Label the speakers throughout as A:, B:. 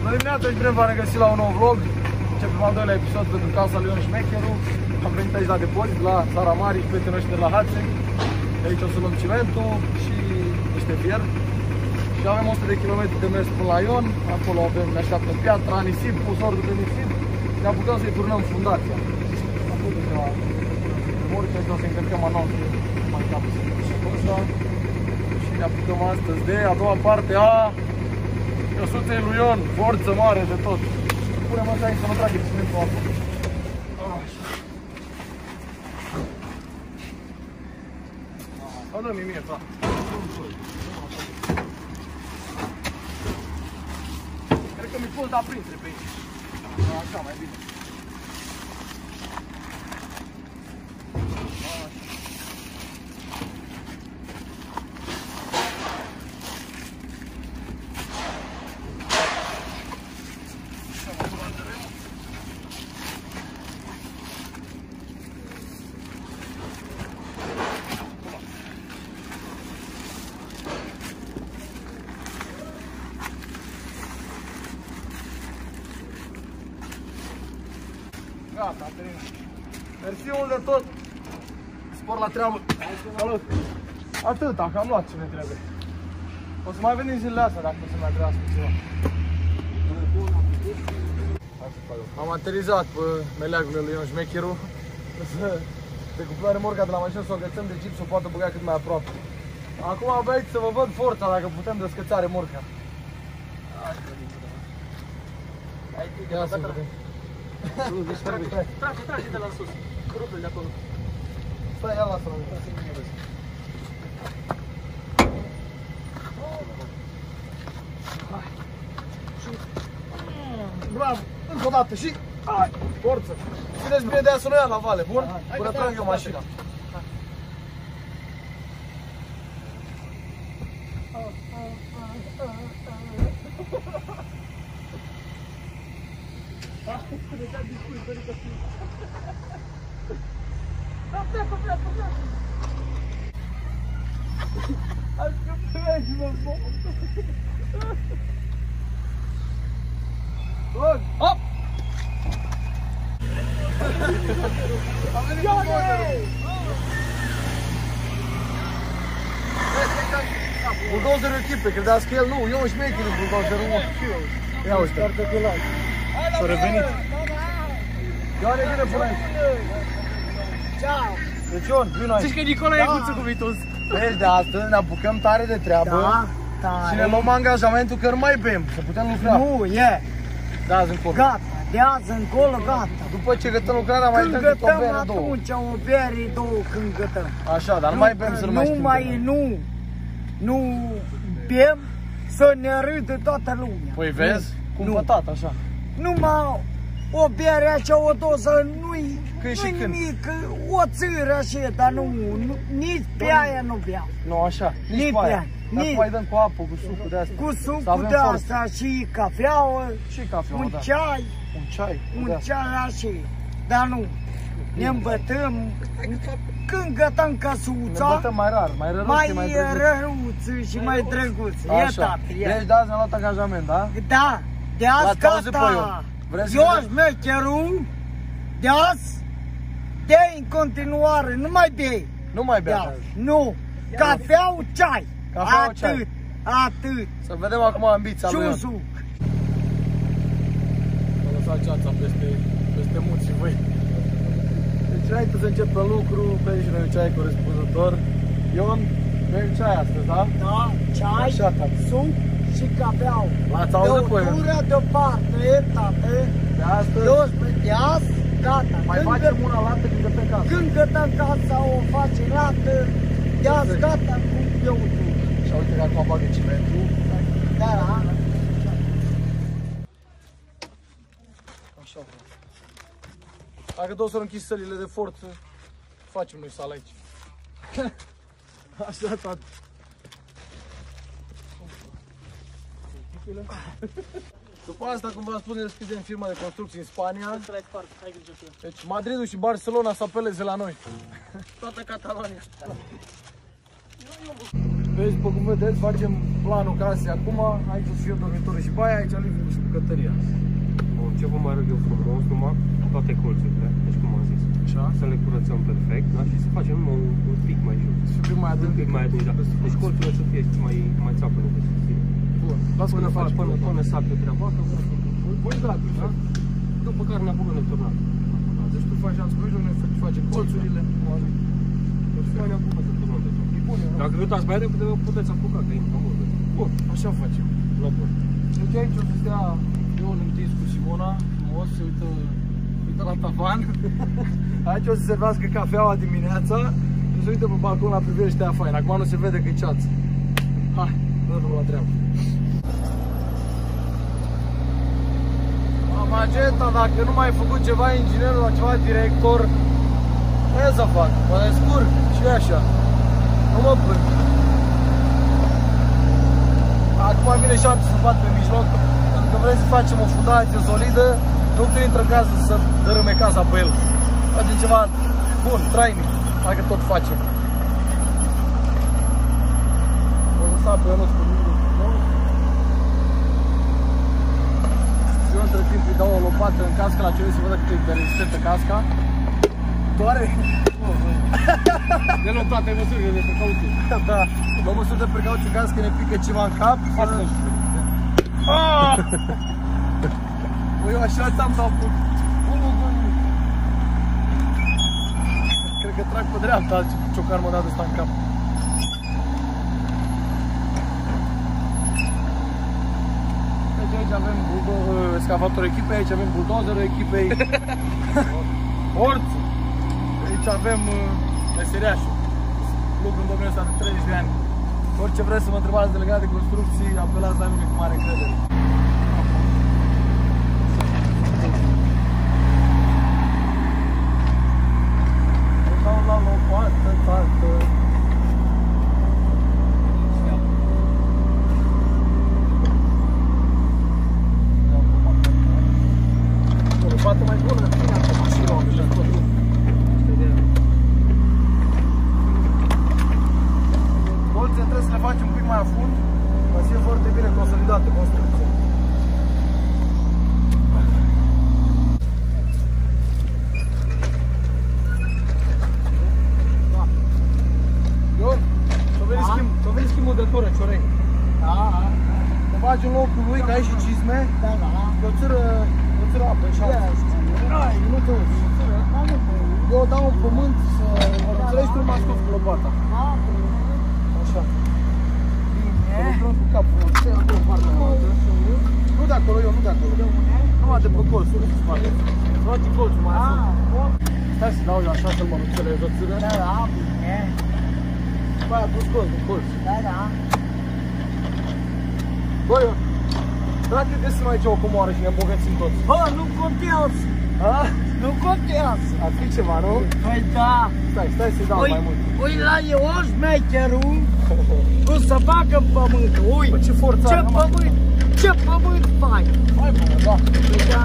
A: Bună dimineața și bine v-am regăsit la un nou vlog. Începem al doilea episod pentru casa lui Ion Șmecheru. Am venit aici la depozit, la Țara Mare și prietenii noștri de la Hațeg. De aici o să luăm cimentul și niște fier. Și avem 100 de km de mers până la Ion. Acolo avem, ne așteaptă piatra, nisip, pus ordul de nisip. Ne apucăm să-i turnăm fundația. Acum deja morți, aici o să încărcăm manual. Mai capă să și ne apucăm astăzi de a doua parte a căsuței lui Ion, forță mare de tot. Punem asta aici să nu trage cimentul apă. Dă-mi mie, da. Cred că mi-i pot da printre pe aici. Așa, mai bine. Gata, terminat. Mersi mult de tot. Spor la treabă. Salut. Atâta, că am luat ce ne trebuie. O să mai venim zilele astea dacă o să mai trebuiască ceva. Am aterizat pe meleagurile lui Ion Șmecheru. Să decuplăm remorca de la mașină, să o agățăm de gips, să o poată băga cât mai aproape. Acum abia aici să vă văd forța, dacă putem descăța remorca. Ia să vedem.
B: Trage de la sus, rupe de acolo.
A: Stai, ia lasă la mine. Bravo, încă o dată și hai, forță. Țineți bine de aia să nu ia la vale, bun? Până trag eu mașina.
B: Pleacă.
A: Hai că pleci, mă, bun! Hop! A venit buldozerul echipei, credeați că el nu, Ion Șmecheru buldozerul ăla. Ia uite. S-a revenit. Ia-ne bine până aici.
B: Ciao.
A: Deci Ion, vino aici.
B: Zici că Nicola e guță cu Vitus.
A: Vezi, de astăzi ne apucăm tare de treabă.
B: Da,
A: și ne luăm angajamentul că nu mai bem, să putem lucra.
B: Nu, e.
A: De azi încolo.
B: Gata, de azi încolo, gata.
A: După ce gătăm lucrarea, mai dăm câte o bere, două.
B: Atunci o bere, două când gătăm.
A: Așa, dar nu mai bem să nu mai știm.
B: Nu bem să ne râde toată lumea.
A: Păi vezi? Cumpătat, așa.
B: Numai o bere așa, o doză, nu-i
A: când?
B: nimic, o țâră așa, dar nici pe aia nu beau.
A: Nu, așa, nici pe aia. Dar mai dăm cu apă, cu sucul de asta.
B: Cu sucul de asta și cafeaua,
A: și cafeaua,
B: un
A: da.
B: ceai. Un ceai așa, dar nu. Ne îmbătăm, când gătăm căsuța,
A: ne bătăm mai rar, mai răruț,
B: mai răruț și mai drăguț. E tată, e.
A: Deci de azi ne-am luat angajament, da?
B: Da, de azi gata. Ion Șmecheru, de azi, de în continuare, nu mai bei.
A: Nu mai bea.
B: Nu, cafeau, ceai.
A: Ceai.
B: Atât.
A: Să vedem acum ambiția lui Ion.
B: Și suc.
A: Să lăsați ceața peste munți și voi. Deci înainte să încep pe lucru, pe aici noi ceai corespunzător. Ion, bem ceai astăzi, da?
B: Da, ceai, suc și cafeau.
A: L-ați auzit pe Ion?
B: De o deoparte, tată.
A: De astăzi?
B: De azi, gata.
A: Mai facem una lată când gătăm casa.
B: Când gătăm casa, o facem lată. De azi, gata cu beutul.
A: Și uite că acum bagă cimentul.
B: Da,
A: așa. Dacă tot să închizi sălile de forță, facem noi sală aici. Așa, tată. După asta, cum v-am spus, ne deschidem firma de construcții în Spania. Deci Madridul și Barcelona să apeleze la noi.
B: Toată Catalonia.
A: Vezi, după cum vedeți, facem planul casei acum. Aici o să fie dormitorul și baia, aici living și bucătăria.
C: Bun, ce vă mai arăt eu frumos, numai toate colțurile, deci cum am zis.
A: Așa.
C: Să le curățăm perfect, da? Și să facem numai un pic mai jos.
A: Și un pic mai adânc.
C: Un pic mai adânc, da. Deci colțurile să fie mai țapăne de susține.
A: Bun. Lasă
C: Până faci, până sac pe treaba asta,
A: Păi da,
C: da? După care ne apucăm de turnat.
A: Deci tu faci anțucoiul, noi facem colțurile.
C: Noi ne apucăm de turnat de tot.
A: E bun, e
C: Dacă uitați mai repede, puteți apuca, că e încă mult.
A: bun, așa facem.
C: La bun.
A: Deci aici o să stea Ion întins cu Simona, frumos, se uită la tavan. Aici o să servească cafeaua dimineața și se uită pe balcon la privirea ăștia fain. Acum nu se vede că e ceață. Hai, dă-l la treabă. Magenta, dacă nu mai ai făcut ceva inginer la ceva director, ce să fac? Mă descurc și așa. Nu mă plâng. Acum vine șansa să bat pe mijloc, pentru că vrem să facem o fundație solidă, nu când intră în casă să dărâme casa pe el. Facem ceva bun, trainic, dacă tot facem. O lăsa pe Ionuț cu mine. Eu între timp îi dau o lopată în casca la cele să vadă cât e de rezistentă casca. Doare?
C: Ne luăm toate măsurile de precauție.
A: Da, luăm măsuri de precauție în caz că ne pică ceva în cap. Băi, eu așa ți-am dat pe... Cred că trag pe dreapta ce ciocar mă dat ăsta în cap. Deci aici avem excavatorul echipei, aici avem buldozerul echipei. Orțul. Aici avem meseriașul. Lucru în domeniul ăsta de 30 de ani. Orice vreți să mă întrebați de legat de construcții, apelați la mine cu mare încredere. Dau la lopată, tată. O lopată mai bună, bine acum și la oameni. Colțe trebuie să le facem un pic mai afund, ca să fie foarte bine consolidată construcția. Da. Ion, s-o veni schimbul de tură, ciorei.
B: Da, da.
A: Să faci în locul lui, că ai și cizme,
B: Da, da.
A: o țără apă, așa. Nu te uiți. Eu dau un pământ să înțelegi cum m-a scos cu lopata. Așa. Bine. Cu capul. Nu de acolo, eu nu de acolo. Numai de pe colț, nu se face. Numai din colțul mai afund. Stai să dau eu așa să-l mănuțele joțâră.
B: Da, da, bine.
A: După aia tu scoți din colț.
B: Da, da.
A: Bă, eu, dacă găsim aici o comoară și ne îmbogățim toți.
B: Bă, nu contează.
A: A?
B: Nu contează.
A: Ar fi ceva, nu?
B: Păi da.
A: Stai să-i dau mai mult.
B: Ui la Ion șmecherul, cum să facă pământul. Ui,
A: Bă, ce forță
B: ce
A: are,
B: pământ, ce pământ faci.
A: Hai bună, da.
B: Păi da.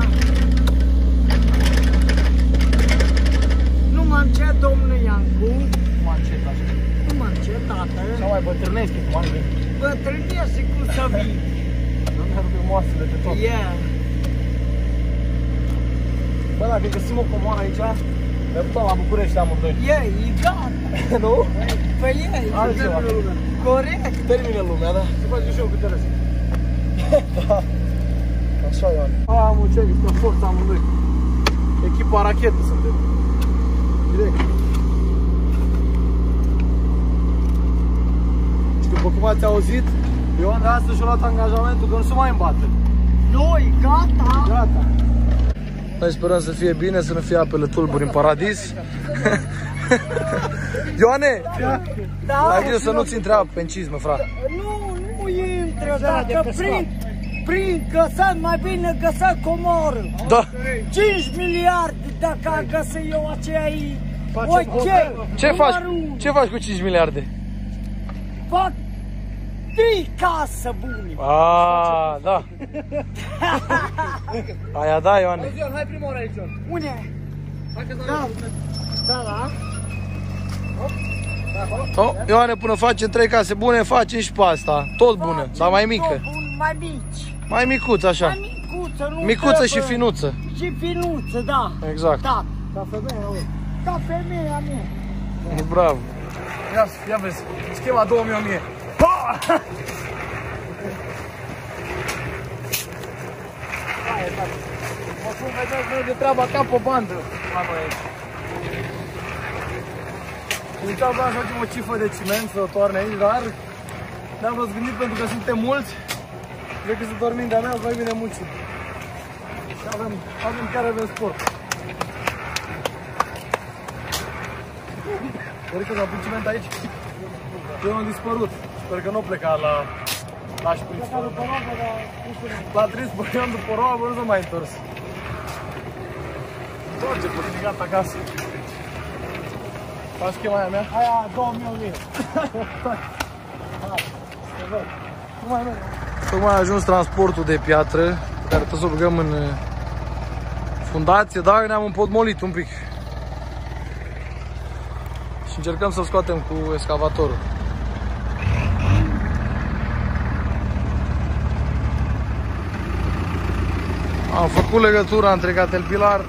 B: Nu mă încet, domnul Iancu.
A: M-a încet așa.
B: Nu mă încet, tată.
A: Și mai bătrânește cum am venit.
B: Bătrânește cum să vii.
A: Nu mi-ar de moasele de tot.
B: Yeah.
A: Bă, dacă găsim o comoară aici, ne putem la București amândoi.
B: E gata.
A: Nu?
B: Păi e,
A: Altceva.
B: corect.
A: Termină lumea, da? Se face și eu câte rest. Da. Așa, Ioane. Am un ce, este forță amândoi. Echipa rachetă suntem. Direct. Și după cum ați auzit, Ion de astăzi și-a luat angajamentul că nu se mai îmbate.
B: Nu, e gata.
A: Gata. Noi sperăm să fie bine, să nu fie apele tulburi în paradis. Ioane!
B: Da,
A: Ai grijă să nu-ți intre apă pe cizmă, frate.
B: Nu intră, dacă prind găsat, mai bine găsat comoră.
A: Da.
B: 5 miliarde dacă am găsit eu aceea ei.
A: Ce faci cu 5 miliarde?
B: Fac 3 case bune.
A: Ah, da. Aia da, Ioane.
C: Ion, hai prima oară aici, Ion.
B: Unde?
C: Hai că
B: Da, da.
A: Oh, Ioane, până facem 3 case bune, facem și pe asta. Tot bună, dar mai mică.
B: Tot bun, mai mici.
A: Mai micuț, așa.
B: Mai micuț. micuță, nu
A: Micuță și
B: trebuie.
A: finuță.
B: Și finuță, da.
A: Exact.
B: Da, ca femeia, ui. Ca femeia mea.
A: Bravo. Ia vezi, schema 2000. Acum vedeți, noi de treaba ca pe bandă. Inițial vreau să facem o cifră de ciment, să o toarne aici, dar ne-am răzgândit pentru că suntem mulți, decât să dormim de-a mea, mai bine muncim. Și chiar avem sport. Cred că s-a pus ciment aici. Eu am dispărut. Sper că nu pleca la șpriț. L-a trins băian după roabă, nu s-a mai întors. Orice, puțin gata acasă. Faci schema aia mea?
B: Aia 2000.
A: Tocmai a ajuns transportul de piatră, pe care trebuie să o băgăm în fundație, dar ne-am împotmolit un pic. Și încercăm să-l scoatem cu excavatorul. Am făcut legătura între Caterpillar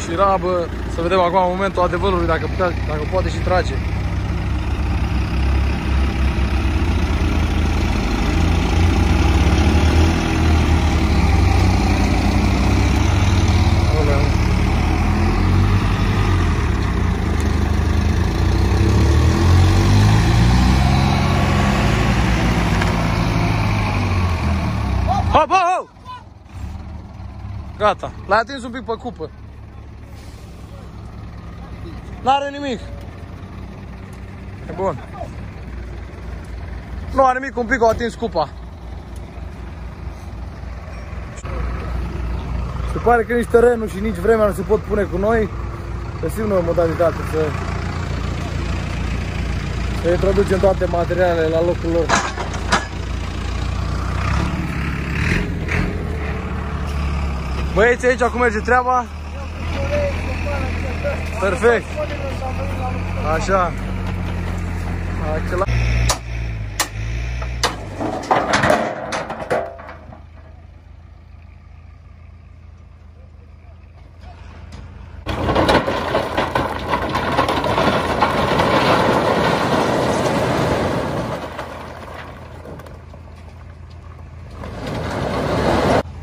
A: și rabă, să vedem acum în momentul adevărului dacă poate și trage. Hop, hop, hop! Gata, l-ai atins un pic pe cupă. N-are nimic. E bun. Nu are nimic, un pic o atins cupa. Se pare că nici terenul și nici vremea nu se pot pune cu noi. Găsim noi o modalitate să introducem toate materialele la locul lor. Băieți, aici acum merge treaba? Perfect. Așa. Acela.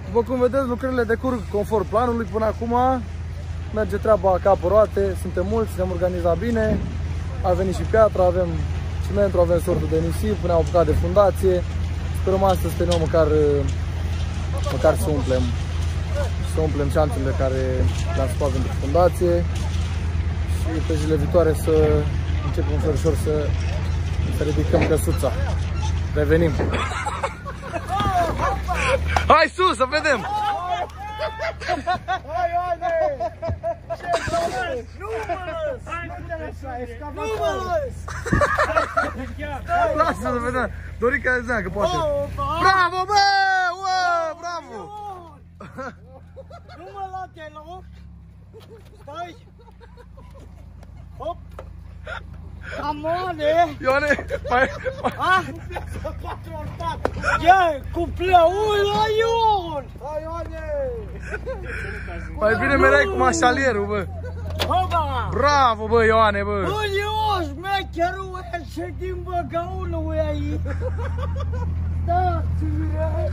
A: După cum vedeți, lucrările decurg conform planului până acum. Merge treaba ca pe roate, suntem mulți, ne-am organizat bine. A venit și piatra, avem cimentul, avem sortul de nisip, ne-am apucat de fundație. Sperăm astăzi pe noi măcar să umplem șanțurile care le-am scos pentru fundație. Și pe zilele viitoare să începem ușor să ridicăm căsuța. Revenim. Hai sus, să vedem!
B: Hai, Ioane! Ce vrei? Nu mă lăs! Nu mă lăs!
A: Lasă să vedem! Dorica zicea că poate. Bravo, bă! Bravo!
B: Nu mă late, nu? Stai! Hop! Camoane!
A: Ioane, mai...
B: Ah! Ia, cu plăul la Ion! Hai, Ioane!
A: Mai bine mereu cu mașalierul, bă!
B: Hopa!
A: Bravo, bă, Ioane, bă!
B: Bă, Ion, șmecherul ăla din băgaunul e aici! Da, ține!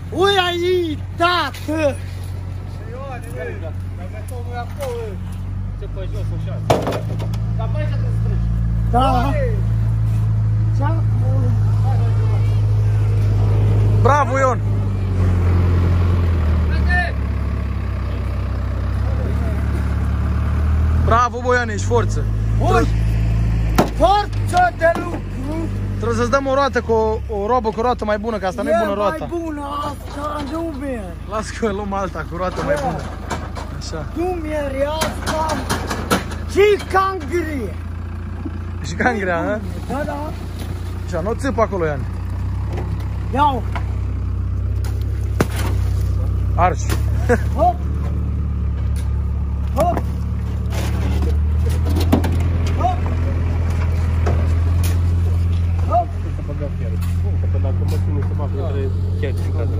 B: Ui aici, tată! Ioane, bă! Dacă omul e acolo, ce pe jos, așa! Dar mai să te strângi! Da!
A: Bravo, Ion! Bravo, bă, Ioane, ești forță!
B: Forță de lucru!
A: Trebuie să-ți dăm o roată cu o robă cu roată mai bună, că asta nu e bună roata.
B: E mai bună, asta nu merge!
A: Las că luăm alta cu roată mai bună. Așa.
B: Nu merge asta! Și cangrie!
A: Și cangrea, hă?
B: Da, da!
A: Așa, nu țip acolo, Ioane.
B: Iau!
A: Arși.
B: Hop! Hop! Hop! Hop!
C: Să băga chiar. Că dacă mă ține să fac între chiar și cadă.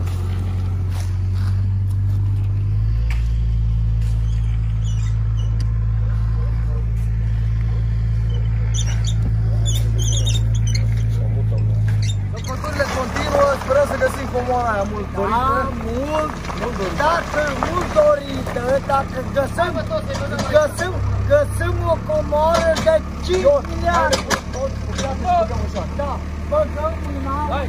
A: Săpăturile continuă, sperăm să găsim comoara aia mult dorită.
B: Da, mult, dacă mult dorită, dacă găsim o comoră de 5 miliarde. Da, băgăm mâna.
A: Hai,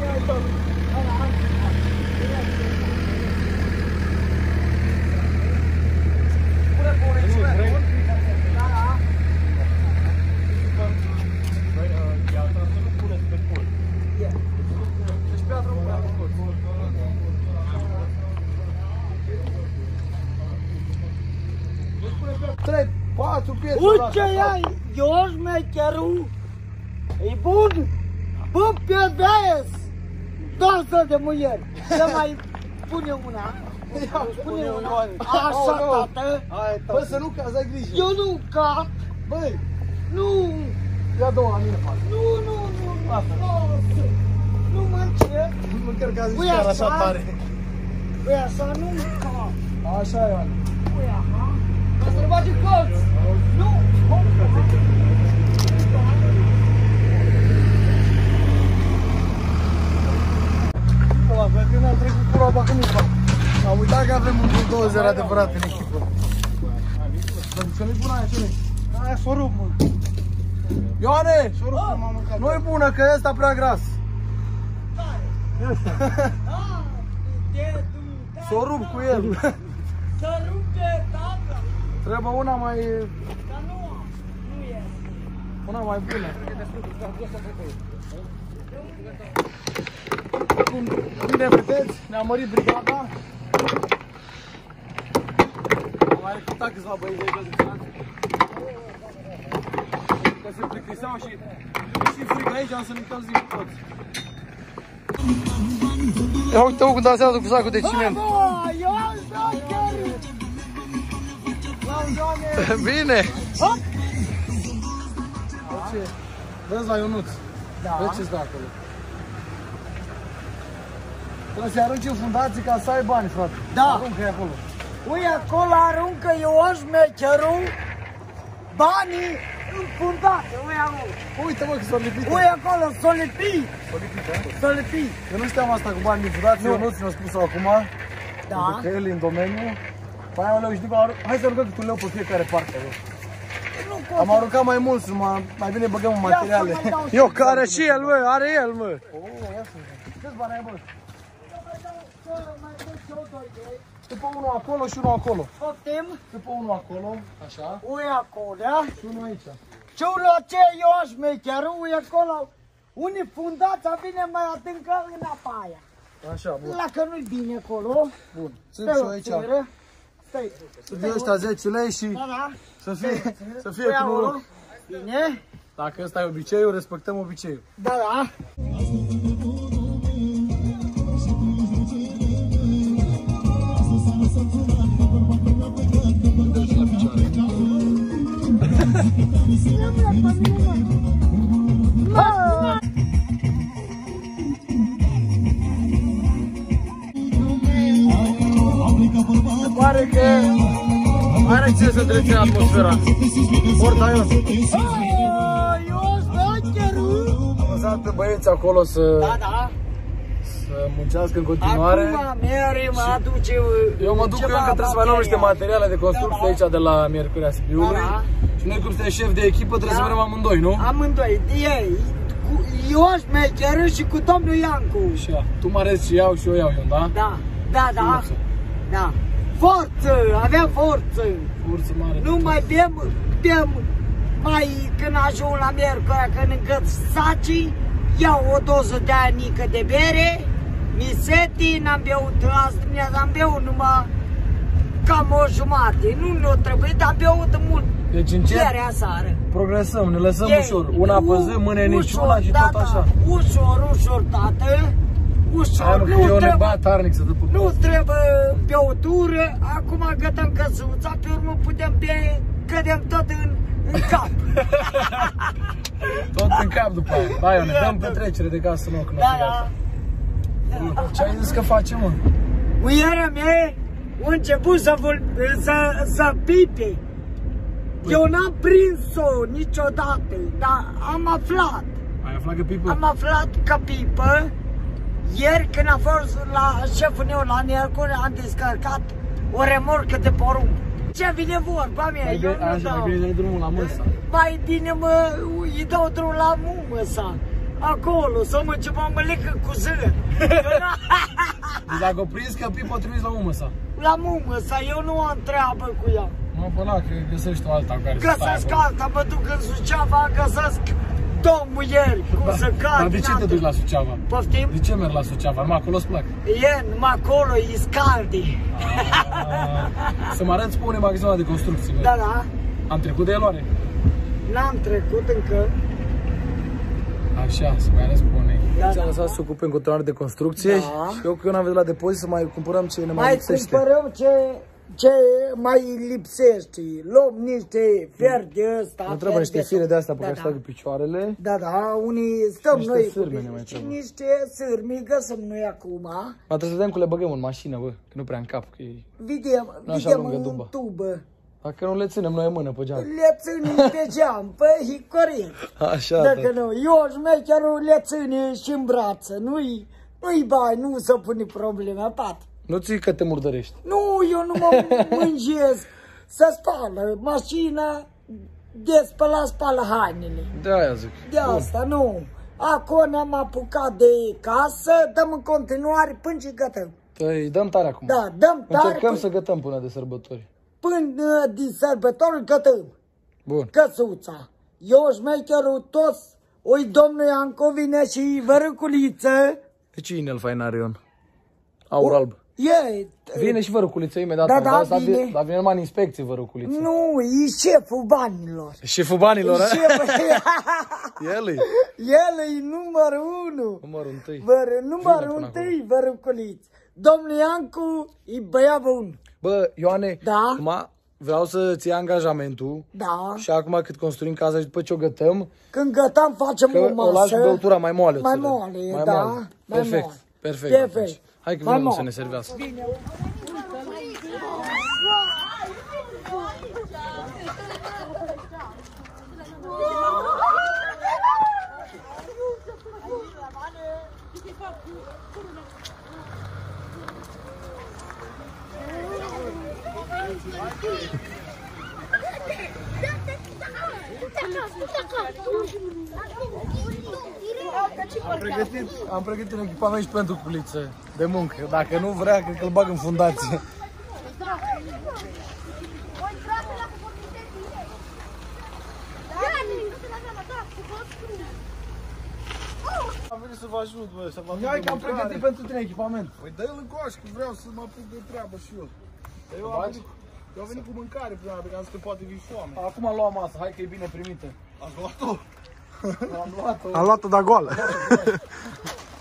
A: trei, patru piese.
B: Uite ai, eu șmecherul. E bun? Bă, pierdez! Dosă de muier. Să mai pune una. Pune una. Așa, tată.
A: Bă, să nu cazi, ai grijă.
B: Eu nu cap.
A: Băi,
B: Nu.
A: ia două la mine, fac.
B: Nu. Nu mă încep.
A: Măcar că a zis
B: Ui,
A: chiar
B: așa?
A: așa tare.
B: Păi așa nu cap.
A: Așa, Ioan.
B: Păi aha. Ca să-l bagi în colț. Nu.
A: Când am trecut cu roba, când nu fac. Am uitat că avem un bulldozer adevărat în echipă. Dar să nu-i bună aia, ce nu-i?
B: Aia s-o rup, mă.
A: Ioane!
B: S-o rup că m-am mâncat.
A: Nu-i bună, că ăsta prea gras. S-o rup cu el.
B: Să rupe, tata.
A: Trebuie una mai...
B: Dar nu am. Nu e.
A: Una mai bună. Cum bine vedeți, ne-a mărit brigada. Am mai recrutat câțiva băieți de jos de finanțe. Că se plictiseau și frig aici, am să ne încălzim toți. Ia uite-o cum dansează cu sacul de ciment. Bine! Vezi la Ionuț. Vezi ce-ți dă acolo. Trebuie să-i arunci în fundații ca să ai bani, frate.
B: Da.
A: Aruncă-i acolo.
B: Ui, acolo aruncă eu șmecherul banii în fundație. Ui, acolo.
A: Uite, mă, că s-o lipit.
B: Ui, acolo, s-o lipit.
A: S-o lipit, da?
B: S-o lipit.
A: Eu nu știam asta cu bani din fundație, Ionuț mi-a spus-o acum.
B: Da.
A: Pentru că el e în domeniu. Păi aia, leu, știi că hai să aruncăm câte un leu pe fiecare parte. Am aruncat mai mult, mai bine băgăm în materiale.
C: Eu, care și el, mă, are el, mă.
A: Câți bani ai, bă? Să pun unul acolo și unul acolo.
B: Poftim.
A: Să pun unul acolo, așa.
B: Ui, acolo, da?
A: Și unul aici.
B: Ce la ce eu șmecherul, ui, acolo. Unii fundața vine mai adâncă în apa aia.
A: Așa, bun.
B: La că nu-i bine acolo.
A: Bun. Țip și eu aici.
B: Stai.
A: Să fie ăștia 10 lei și
B: Da.
A: să fie cu noroc.
B: Bine.
A: Dacă ăsta e obiceiul, respectăm obiceiul.
B: Da.
A: Pare că are ce să trece atmosfera. Porta Ion. Am lăsat pe băieți acolo să muncească în continuare.
B: Acum Mary mă aduce
A: Eu mă duc că încă trebuie să mai luăm niște materiale de construcție aici de la Miercurea Sibiului. Și noi cum suntem șef de echipă trebuie să mergem amândoi, nu?
B: Amândoi, ei. Eu șmecherul și cu domnul Iancu.
A: Așa. Tu mă arăți și iau și eu iau, da?
B: Da. Forță, avea forță.
A: Forță mare.
B: Nu mai bem mai când ajung la Miercurea, când încăt sacii, iau o doză de anică de bere, miseti, n-am beut azi dimineața, am beut numai cam o jumătate. Nu trebuie, dar am beut mult.
A: Deci încet
B: Berea seară.
A: progresăm, ne lăsăm ușor. Una pe zi, mâine niciuna și tot așa.
B: Ușor, tată. Ușor,
A: nu trebuie.
B: Nu trebuie beutură, acum gătăm căsuța, pe urmă putem bea, cădem tot în cap.
A: Tot în cap după aia. Da, eu ne dăm petrecere de casă nouă când o fi gata. Ce ai zis că facem, mă?
B: Muiera mea a început să pipe. Eu n-am prins-o niciodată, dar am aflat.
A: Ai aflat că pipă?
B: Am aflat că pipă. Ieri când am fost la șeful meu la Miercuri, am descărcat o remorcă de porumb. Ce vine vorba mea, eu nu dau.
A: Mai bine dai drumul la Măsa.
B: Mai bine îi dau drumul la Măsa. Acolo, să mă ce mă lecă cu zâr.
A: Deci dacă o prins că pipă, o trimis la Măsa.
B: La Măsa, eu nu am treabă cu ea.
A: Mă, până că găsești o alta care să stai
B: Găsesc
A: acolo.
B: alta, mă duc în Suceava, găsesc două muieri, cum să cad.
A: Dar de ce te duci la Suceava?
B: Poftim?
A: De ce merg la Suceava? Numai acolo îți plac?
B: E, numai acolo, e scalde.
A: Să mă arăți pe unde magazinul de construcții, bă.
B: Da, da.
A: Am trecut de eloare.
B: N-am trecut încă.
A: Așa, să mai arăți pe unde.
B: Da,
A: Ți-am
B: da.
A: lăsat să ocupe în continuare de construcție
B: Da.
A: și eu că eu n-am venit la depozit să mai cumpărăm ce ne mai
B: Mai
A: lipsește.
B: cumpărăm ce mai lipsește. Luăm niște fer de ăsta.
A: Nu trebuie niște fire de astea pe
B: Da,
A: care
B: da.
A: stau picioarele.
B: Da, da, unii stăm
A: Niște
B: noi
A: sârme
B: cu
A: ne mai
B: și
A: trebuie.
B: niște sârmi găsim noi acum.
A: Dar trebuie să vedem cum le băgăm în mașină, bă, că nu prea în cap, că e...
B: Vedem,
A: Nu așa
B: vedem
A: lungă
B: în
A: duba.
B: tubă.
A: Dacă nu le ținem noi în mână pe geam.
B: Le ținem pe geam, păi, e corect.
A: Așa,
B: Dacă
A: da.
B: nu, eu șmecherul le ține și în brață, nu-i bai, nu se pune probleme, pat.
A: Nu ții că te murdărești.
B: Nu, eu nu mă mângesc să spală mașina, de spală hainele.
A: De aia zic.
B: De asta, nu. Acum ne-am apucat de casă, dăm în continuare până ce gătăm.
A: Păi, dăm tare acum.
B: Da, dăm tare
A: Încercăm să gătăm până de sărbători.
B: până din sărbători gătăm.
A: Bun.
B: Căsuța. Eu șmecherul toți, oi domnul Ianco vine și vărâculiță.
A: De ce inel fain are Ion? Aur alb.
B: E,
A: Vine și vărâculiță imediat.
B: Da, da,
A: Dar
B: vine.
A: Dar vine numai în inspecție vărâculiță.
B: nu, e șeful banilor.
A: Șeful banilor, a?
B: Șeful,
A: El e
B: el e numărul 1.
A: numărul întâi.
B: Numărul
A: până
B: 1 vărâculiță. Domnul Iancu e băiat bun.
A: Bă, Ioane,
B: Da.
A: acum vreau să-ți iei angajamentul.
B: Da.
A: Și acum cât construim casa și după ce o gătăm,
B: Când gătam facem
A: că
B: o masă.
A: o lași băutura mai moale.
B: Mai
A: ți-o dă.
B: moale, da.
A: moale.
B: Mai
A: Perfect,
B: moale.
A: perfect.
B: Perfect.
A: atunci. Hai că
B: Mai
A: vină să
B: moale.
A: ne servească. Am pregătit un echipament și pentru culiță de muncă. Dacă nu vrea, cred că îl bag în fundație.
D: Am venit să vă ajut, bă, să vă aduc
A: Hai
D: de
A: că am
D: mâncare.
A: pregătit pentru tine echipament.
D: Păi dă-l încoace, că vreau să mă apuc de treabă și eu. Eu am venit cu mâncare prima dată, că am zis că poate fi foame.
A: Acum am luat masă, hai că e bine primită.
D: Ați luat-o?
A: Am luat-o.
D: Am luat-o de goală.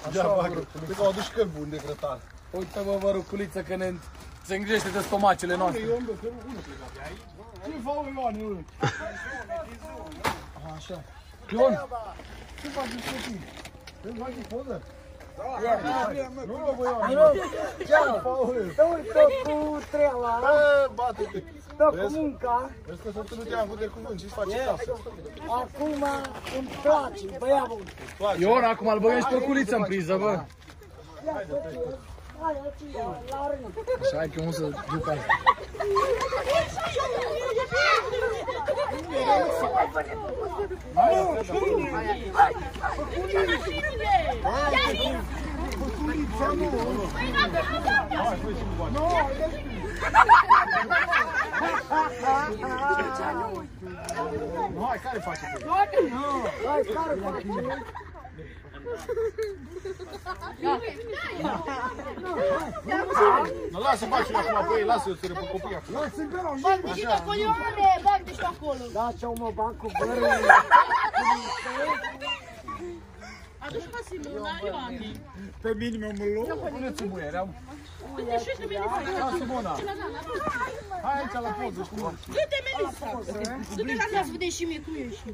A: Așa,
D: Ia,
A: vă
D: bagă.
A: rog.
D: Cred că au adus și cărbuni de grătar.
A: Uite bă, vă rog, culiță, că se îngrijește de stomacele noastre.
D: Ion, bă, unde plecați? Aici? Ce fac, Ioane, bă?
A: Așa. Ion,
D: Ce faci cu copii? Vrei să faci o poză? Nu, bă,
B: Alo,
D: Ioane.
B: ceau.
D: Paule.
B: Te uite cu treaba,
D: Bă, bate-te.
B: te cu munca.
D: Vezi că s-a ținut ea de cuvânt și-ți face casă.
B: Acum îmi place, băiat bun.
A: Ion, acum îl băgăm și pe culiță în priză, bă.
B: Hai, la rând.
A: Așa, hai că eu nu să duc asta.
D: Nu, hai, care face?
B: Hai, care faci?
D: Nu, lasă, faci eu acum pe ei, lasă-i să pe copii acum.
B: Da, ce-o mă bag cu bărul.
E: Aduci mă Simona, Ioane.
D: Pe mine mi-am luat.
A: Puneți-mi muiere, am...
E: Uite și uite Melissa.
A: Ia, Simona.
D: Hai aici la poză și cu mă.
E: Uite Melissa. Du-te la mea să vedeți și mie cum ești.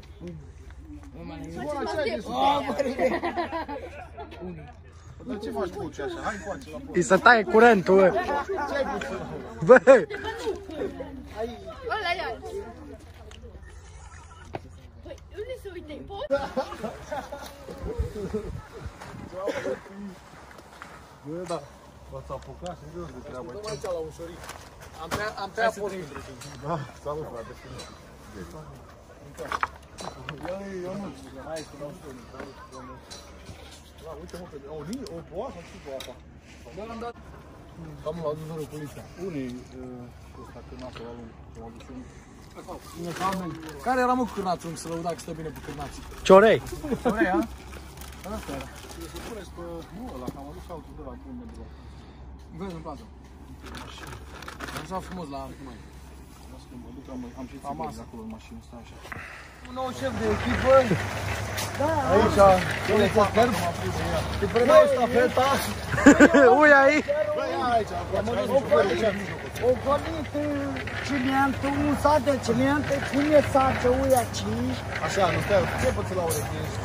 D: Simona, ce ai de sus? Dar ce faci cu ce așa? Hai încoace la post.
A: Îi se taie curentul, bă. Bă!
E: Ăla ia. Păi, unde se uite? Pot?
D: Bă, da. V-ați apucat și de treabă.
A: Dăm aici la ușoric. Am tăiat pornit.
D: Da, salut, frate. Eu nu știu. Hai să dau știu. Da, uite mă, o boacă, nu știu apa.
A: Bă, l-am dat. Domnul, l-a dus în ruculița.
D: Unii ăsta cârnatul la lung, m-a dus în...
A: Care era mă cu cârnatul lung, să lăuda că stă bine cu cârnații?
C: Ciorei.
A: Ciorei, a? Asta era.
D: Se puneți pe... Nu, ăla, că am adus autul de la bun de la...
A: Vezi în plată. Așa frumos la mai.
D: Las că mă duc, am și țigări de acolo în mașină, stai așa.
A: Un nou șef de echipă.
B: Da,
A: Aici, Ionuța Sperb. Te predau ștafeta. Ui aici.
D: Bă, ia aici,
B: o golit cimentul, un sac de ciment, pune sace uia 5.
D: așa, nu stai, ce poți la ureche ești?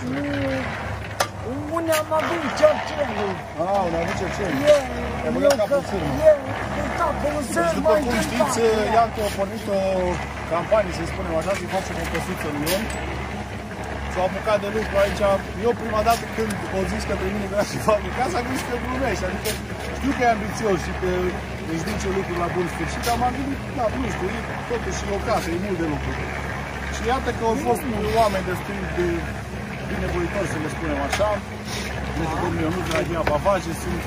B: Unde am avut cercenul.
D: Un avut cerceni. Ai
B: E
D: băgat capul în sârmă.
B: capul în
D: Deci,
B: sârmă.
D: după cum știți, Iancu a pornit o campanie, să spunem așa, să facem o căsuță în Ion. S-a apucat de lucru aici. Eu prima dată când o zis către mine că și fabrica asta, am gândit că glumești. Adică știu că e ambițios și că își duce lucruri la bun sfârșit, dar m-am gândit, da, nu știu, e totuși o casă, e mult de lucru. Și iată că au fost oameni destul de binevoitori, să le spunem așa. Deci domnul Ionuț de la Ghia Bavace sunt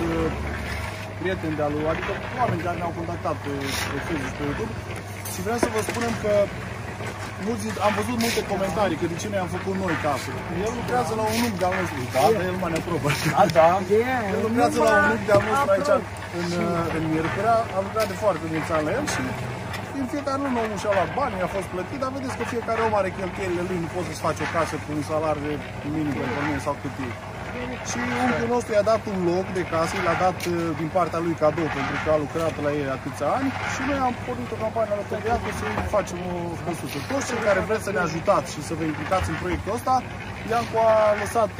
D: prieteni de-a lui, adică oameni care ne-au contactat pe Facebook și pe YouTube. Și vreau să vă spunem că am văzut multe comentarii că de ce noi am făcut noi casă. El lucrează la un unchi de-al nostru, da? El mă ne aprobă. El lucrează la un unchi de-al nostru aici în Miercurea, a lucrat de foarte mulți ani la el și în fiecare lună omul și-a luat bani, a fost plătit, dar vedeți că fiecare om are cheltuielile lui, nu poți să-ți faci o casă cu un salariu minim pentru mine sau cât e. Și unchiul nostru i-a dat un loc de casă, l-a dat din partea lui cadou, pentru că a lucrat la ei atâția ani și noi am pornit o campanie alături de ea să facem o căsuță. Toți cei care vreți să ne ajutați și să vă implicați în proiectul ăsta, Iancu a lăsat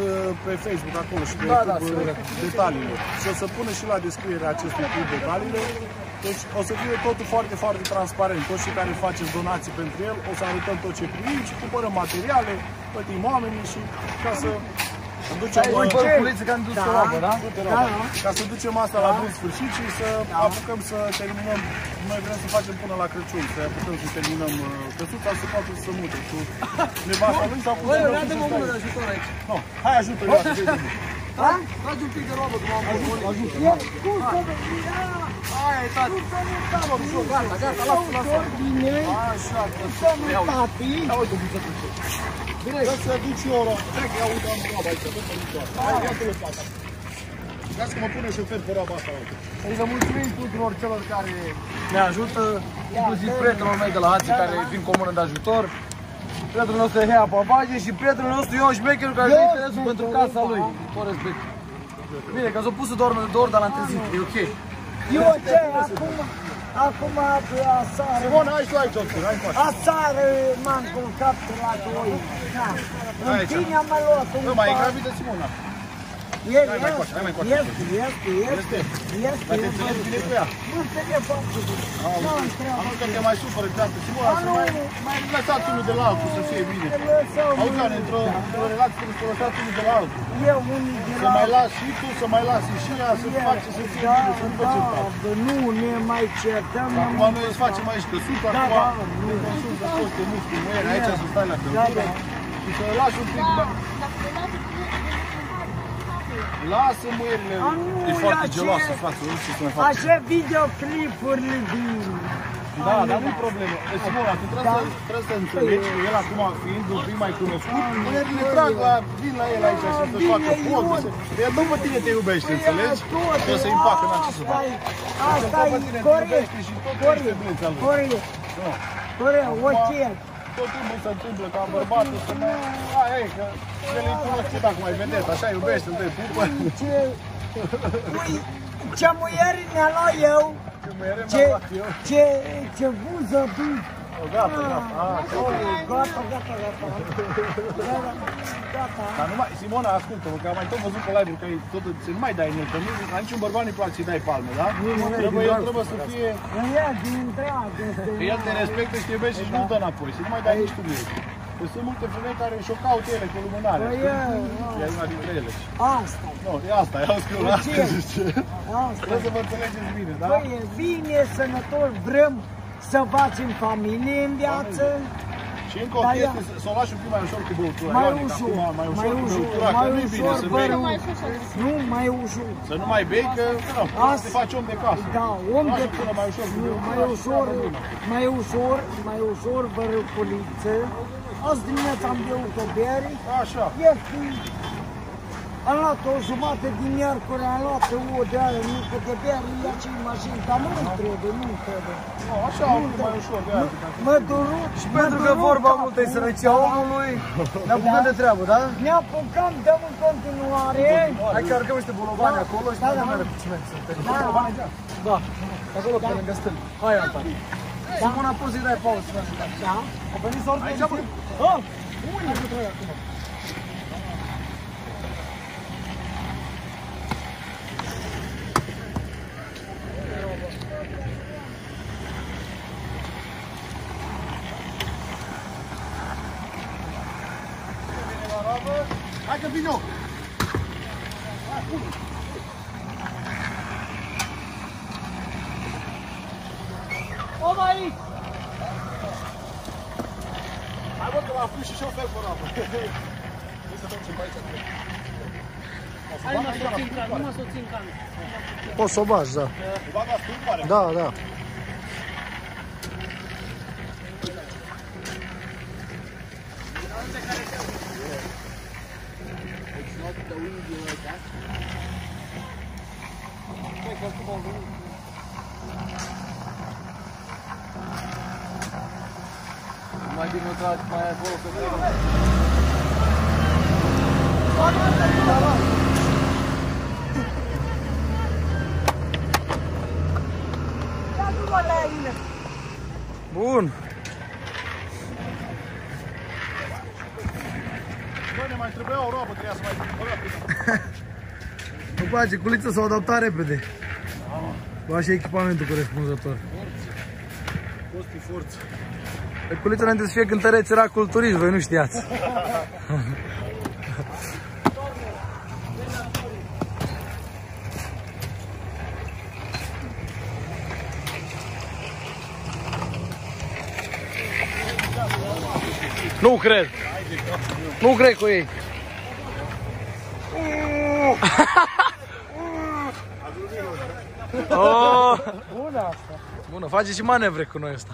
D: pe Facebook acolo și pe YouTube detaliile. Și o să pună și la descrierea acestui clip detaliile. Deci o să fie totul foarte, foarte transparent. Toți cei care faceți donații pentru el, o să arătăm tot ce primim și cumpărăm materiale, plătim oamenii și ca să ducem ca să ducem asta la bun sfârșit și să apucăm să terminăm. Noi vrem să facem până la Crăciun, să apucăm să terminăm căsuța, să poată să mute cu nevasta lui sau cu
A: Băi, dăm o mână de ajutor aici.
D: Hai, ajută-l,
A: Tragi un pic de roabă, cum am făcut.
D: ajută.
A: Aia e tati. Gata, gata, lasă.
D: Așa,
A: Ia uite cum se duce. Bine,
D: să duci eu ăla. Trec, ia uite, am roaba aici, tot în toată. Hai, ia-te-l spate. Vreau să mă pune șofer pe roaba asta, uite.
A: Îi să mulțumim tuturor celor care ne ajută, inclusiv prietenul meu de la Hații care vin cu o mână de ajutor, prietenul nostru Hea Pavace și prietenul nostru Ion Șmecheru care are interesul pentru casa lui. Tot respect. Bine, că s-a pus să doarmă de 2 ori, dar l-am trezit, e ok.
B: Eu ce, acum asară,
D: Simona, hai și tu aici, doctor, hai încoace.
B: asară m-am culcat la 2. În tine am mai luat un
D: Bă, mai e gravidă Simona. Hai mai încoace, hai mai încoace.
B: Este.
D: Dar te înțelegi bine cu ea?
B: Nu înțeleg foarte bine. Nu întreabă.
D: Am că te mai supără de asta. Simona, să mai lăsați unul de la altul să fie bine. Auzi, Ioane, într-o relație trebuie să lăsați unul de la altul.
B: Eu unul de
D: Să
B: la...
D: mai las și tu, să mai lasi și ea, să faci să fie bine, să nu vă certați.
B: Nu ne mai certăm.
D: Acum noi îți facem aici căsuța, acum ne consultă fost de muscul muiere, aici să stai la căldură și să lași un pic. Lasă muierile, e foarte geloasă, frate, nu știu să mai fac.
B: Așa videoclipurile din...
D: Da, dar nu-i problemă. Simona, tu trebuie să înțelegi că el acum, fiind un pic mai cunoscut, muierile trag vin la el aici și să facă poze. El după tine te iubește, înțelegi? Trebuie să-i împacă în acest fac.
B: Asta e corect, corect, ok.
D: Tot timpul se întâmplă ca bărbatul să mă... Aia e, că el e cunoscut acum, ai vedet, așa iubește, îl pupă.
B: Ce muieri ne-a luat eu, ce buză
D: Gata, gata.
B: Gata.
D: Dar nu mai, Simona, ascultă-mă, că am mai tot văzut pe live-uri că tot să nu mai dai în el, că la niciun bărbat nu-i place să dai palme, da? Trebuie să fie... Că el te respectă și te iubește și nu dă înapoi, să nu mai dai nici tu mie. Că sunt multe femei care și-o caută ele cu lumânare. E una dintre ele.
B: Asta.
D: Nu, e asta, e auzi că eu asta zice. Trebuie să vă înțelegeți bine, da?
B: Păi e bine, sănătos, vrem să facem familie în viață.
D: Și încă o chestie, să o lași un pic mai ușor cu băutura.
B: Mai
D: Ioanic,
B: ușor,
D: acum, mai ușor
B: mai
D: cu
B: ușor,
D: băutura, că
B: mai
D: nu-i bine
B: ușor,
D: să bei.
B: Nu, mai ușor.
D: Să nu mai bei, că nu, te faci om de casă.
B: Da, om de
D: Lasă până mai ușor cu băutura
B: mai ușor, bărăculiță. Azi dimineața am beut o bere.
D: Așa.
B: Ieftin. Am luat o jumătate din miercuri, am luat o de aia mică de bere, ia ce mașini, dar nu trebuie.
D: Nu, așa, un pic mai ușor de aia.
B: Mă durut.
A: Și pentru că vorba multă e sărăcia omului, ne apucăm de treabă, da?
B: Ne apucăm, dăm în continuare.
A: Hai că arcăm niște bolovani acolo și ne merg cu ciment. Da, acolo pe lângă stâlp. Hai, Anta. Simona, poți să-i dai pauză.
B: Da.
A: A venit să
D: Aici, bă. Hai că vin eu!
B: O mai!
D: Hai bă că m-a pus și șofer pe rapă. Să facem pe aici.
E: Hai mă să țin can, nu mă să țin can.
A: Poți să o bagi, da.
D: O bag la stâlp, pare.
A: Da, da. Mai bine o tragi mai acolo pe trebuie. Bun.
D: Bă, ne mai trebuia o robă, trebuia să mai cumpărăm.
A: După aceea, culița s-au adaptat repede. Lua și echipamentul corespunzător.
D: Costi forță.
A: Pe culița înainte să fie cântăreț era culturist, voi nu știați. Nu cred. Nu cred cu ei. Oh.
B: Bună asta.
A: Bună, face și manevre cu noi ăsta.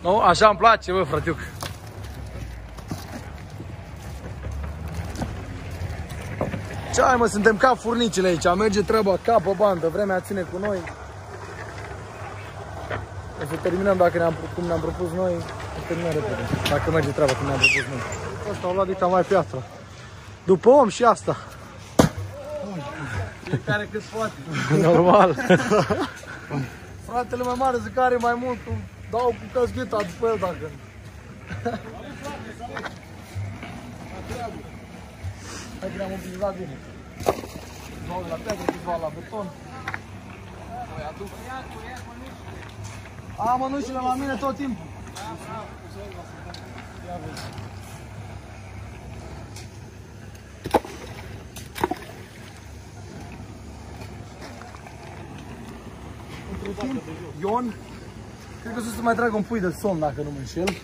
A: Nu, așa îmi place, bă, fratiuc. Ce ai, mă, suntem ca furnicile aici, merge treaba ca pe bandă, vremea ține cu noi. O să terminăm dacă cum ne-am propus noi, o terminăm repede, dacă merge treaba cum ne-am propus noi. Asta o luat dita mai piatră. După om și asta. Fiecare cât poate. Normal. Fratele mai mare zic că are mai mult, dau cu căsgheta după el dacă... Hai că ne-am mobilizat bine. Câțiva de la piatră, câțiva la beton. Am mănușile la mine tot timpul. Între timp, Ion, cred că o să mai trag un pui de somn dacă nu mă înșel.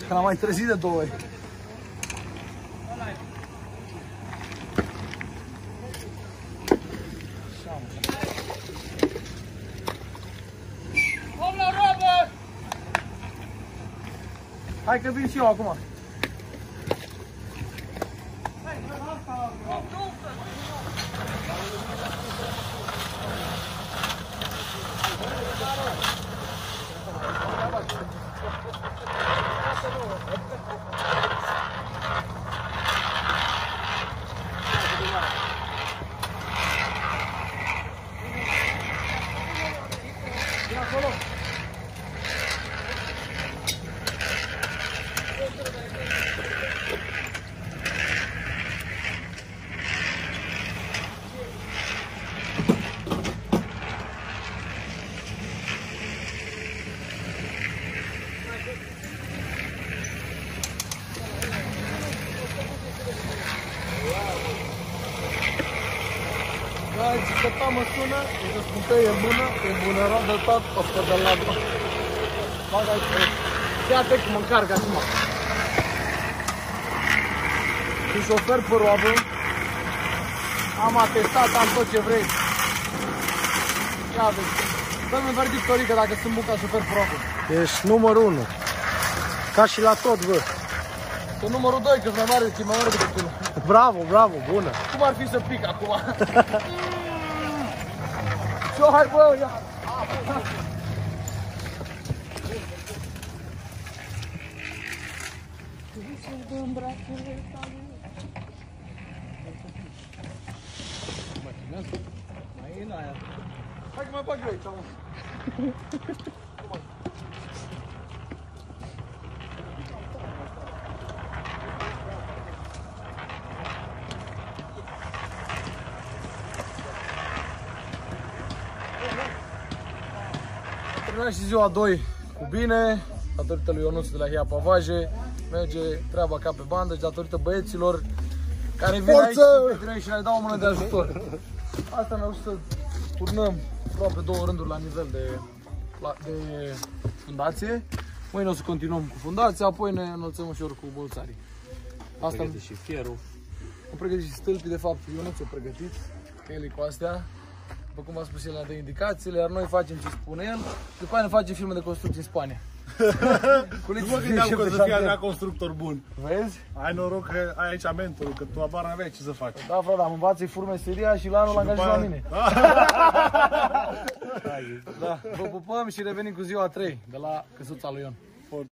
A: Că l-am mai trezit de 2 ori. Hai că vin și eu acum. acolo. Deci, stăta mă sună, îți spun că e bună de tot, o să de la drum. Bag aici, ia-te cum mă încarc acum. Sunt șofer pe roabă, am atestat, am tot ce vrei. Ia vezi, dă-mi verdictorică dacă sunt bun ca șofer pe roabă.
F: Ești numărul 1. Ca și la tot, bă.
A: Sunt numărul 2, că-s mai mare decât tine.
F: Bravo, bravo, bună.
A: Cum ar fi să pic acum? Ce-o, hai bă, ia! Mai e în aia. Hai că mai bag eu aici, mă. Terminat și ziua 2 cu bine, datorită lui Ionuț de la Hia Pavaje, merge treaba ca pe bandă și datorită băieților care vin aici și ne dau o mână de ajutor. Asta mi-a reușit să turnăm aproape 2 rânduri la nivel de fundație. Mâine o să continuăm cu fundația, apoi ne înălțăm ușor cu bolțarii. Asta
C: pregătit și fierul.
A: Am pregătit și stâlpii, de fapt Ionuț a pregătit, că el e cu astea. După cum a spus el, ne dă indicațiile, iar noi facem ce spune el, după aia ne facem filme de construcții în Spania.
D: Nu mă gândeam că să fie mea constructor bun.
A: Vezi?
D: Ai noroc că ai aici mentorul, că tu abar n-aveai ce să faci.
A: Da, frate, am învățat furmeseria și la anul l-am angajat la mine. Da, vă pupăm și revenim cu ziua 3 de la căsuța lui Ion.